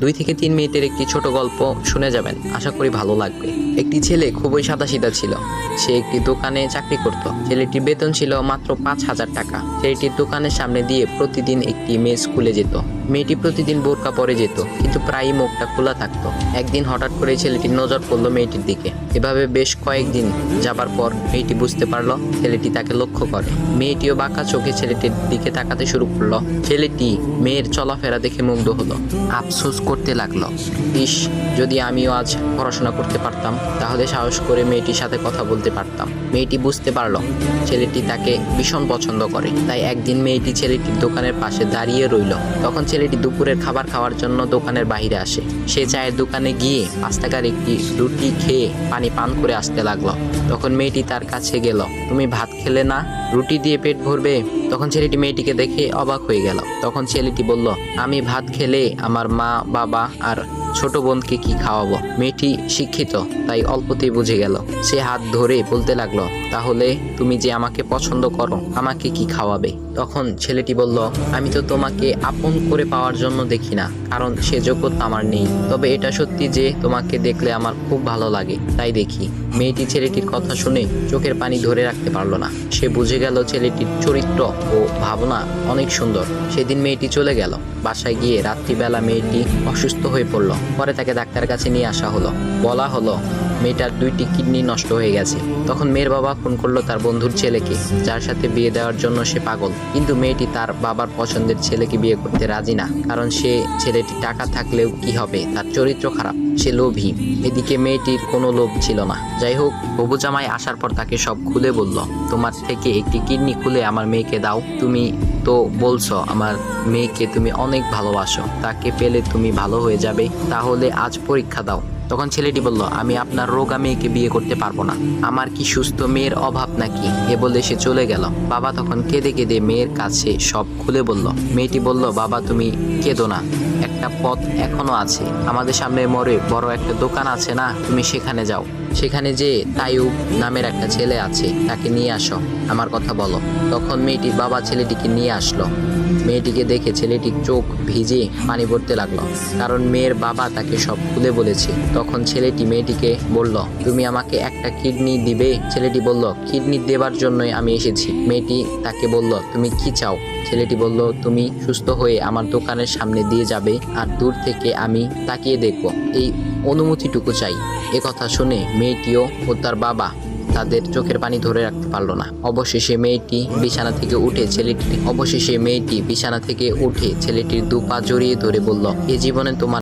2 থেকে 3 মিনিটের একটি ছোট গল্প শুনে যাবেন, আশা করি ভালো লাগবে। একটি ছেলে খুবই সাদাসিধা ছিল। সে একটি দোকানে চাকরি করত। ছেলেটির বেতন ছিল মাত্র 5,000 টাকা। ছেলেটির দোকানের সামনে দিয়ে প্রতিদিন একটি মেয়ে স্কুলে যেত। মেয়েটি প্রতিদিন বোরকা পরে যেত, কিন্তু প্রায়ই মুখটা খোলা থাকতো। একদিন হঠাৎ করে ছেলেটির নজর পড়লো মেয়েটির দিকে। এভাবে বেশ কয়েকদিন যাবার পর মেয়েটি বুঝতে পারলো ছেলেটি তাকে লক্ষ্য করে। মেয়েটিও বাঁকা চোখে ছেলেটির দিকে তাকাতে শুরু করলো। ছেলেটি মেয়ের চলাফেরা দেখে মুগ্ধ হলো। আফসোস করতে লাগলো, ইস, যদি আমিও আজ পড়াশোনা করতে পারতাম, তাহলে সাহস করে মেয়েটির সাথে কথা বলতে পারতাম। মেয়েটি বুঝতে পারলো ছেলেটি তাকে ভীষণ পছন্দ করে। তাই একদিন মেয়েটি ছেলেটির দোকানের পাশে দাঁড়িয়ে রইল। তখন ছেলেটি দুপুরের খাবার খাওয়ার জন্য দোকানের বাইরে আসে। সে চায়ের দোকানে গিয়ে 5 টাকার একটি রুটি খেয়ে পানি পান করে আসতে লাগলো। তখন মেয়েটি তার কাছে গেল। তুমি ভাত খেলে না, রুটি দিয়ে পেট ভরবে? তখন ছেলেটি মেয়েটিকে দেখে অবাক হয়ে গেল। তখন ছেলেটি বলল, আমি ভাত খেলে আমার মা, বাবা আর ছোট বোনকে কি খাওয়াবো? মেয়েটি শিক্ষিত, তাই অল্পতেই বুঝে গেল। সে হাত ধরে বলতে লাগলো, তাহলে তুমি যে আমাকে পছন্দ করো, আমাকে কি খাওয়াবে? তখন ছেলেটি বলল, আমি তো তোমাকে আপন করে পাওয়ার জন্য দেখি না, কারণ সে যোগ্যতা আমার নেই। তবে এটা সত্যি যে তোমাকে দেখলে আমার খুব ভালো লাগে, তাই দেখি। মেয়েটি ছেলেটির কথা শুনে চোখের পানি ধরে রাখতে পারলো না। সে বুঝে গেল ছেলেটির চরিত্র ও ভাবনা অনেক সুন্দর। সেদিন মেয়েটি চলে গেল। বাসায় গিয়ে রাত্রিবেলা মেয়েটি অসুস্থ হয়ে পড়ল। পরে তাকে ডাক্তারের কাছে নিয়ে আসা হলো। বলা হলো মেয়েটার 2টি কিডনি নষ্ট হয়ে গেছে। তখন মেয়ের বাবা ফোন করলো তার বন্ধুর ছেলেকে, যার সাথে বিয়ে দেওয়ার জন্য সে পাগল। কিন্তু মেয়েটি তার বাবার পছন্দের ছেলেকে বিয়ে করতে রাজি না, কারণ সে ছেলেটি টাকা থাকলেও কি হবে, তার চরিত্র খারাপ, সে লোভী। এদিকে মেয়েটির কোনো লোভ ছিল না। যাই হোক, হবু জামাই আসার পর তাকে সব খুলে বলল, তোমার থেকে একটি কিডনি খুলে আমার মেয়েকে দাও। তুমি তো বলছো আমার মেয়েকে তুমি অনেক ভালোবাসো, তাকে পেলে তুমি ভালো হয়ে যাবে, তাহলে আজ পরীক্ষা দাও। তখন ছেলেটি বলল, আমি আপনার রোগা মেয়েকে বিয়ে করতে পারবো না, আমার কি সুস্থ মেয়ের অভাব নাকি? এ বলে সে চলে গেল। বাবা তখন কেঁদে কেঁদে মেয়ের কাছে সব খুলে বলল। মেয়েটি বলল, বাবা তুমি কেঁদো না, একটা পথ এখনো আছে, আমাদের সামনে মোড়ে বড় একটা দোকান আছে না, তুমি সেখানে যাও। সেখানে যে তাইয়ুব নামের একটা ছেলে আছে, তাকে নিয়ে আসো, আমার কথা বলো। তখন মেয়েটির বাবা ছেলেটিকে নিয়ে আসলো। মেয়েটিকে দেখে ছেলেটির চোখ ভিজে পানি পড়তে লাগলো, কারণ মেয়ের বাবা তাকে সব খুলে বলেছে। তখন ছেলেটি মেয়েটিকে বলল, তুমি আমাকে একটা কিডনি দিবে? ছেলেটি বলল, কিডনি দেবার জন্যই আমি এসেছি। মেয়েটি তাকে বলল, তুমি কি চাও? ছেলেটি বলল, তুমি সুস্থ হয়ে আমার দোকানের সামনে দিয়ে যাবে, আর দূর থেকে আমি তাকিয়ে দেখব, এই অনুমতিটুকু চাই। এ কথা শুনে মেয়েটিও ও তার বাবা তাদের চোখের পানি ধরে রাখতে পারলো না। অবশেষে মেয়েটি বিছানা থেকে উঠে ছেলেটির 2 পা জড়িয়ে ধরে বলল, এ জীবনে তোমার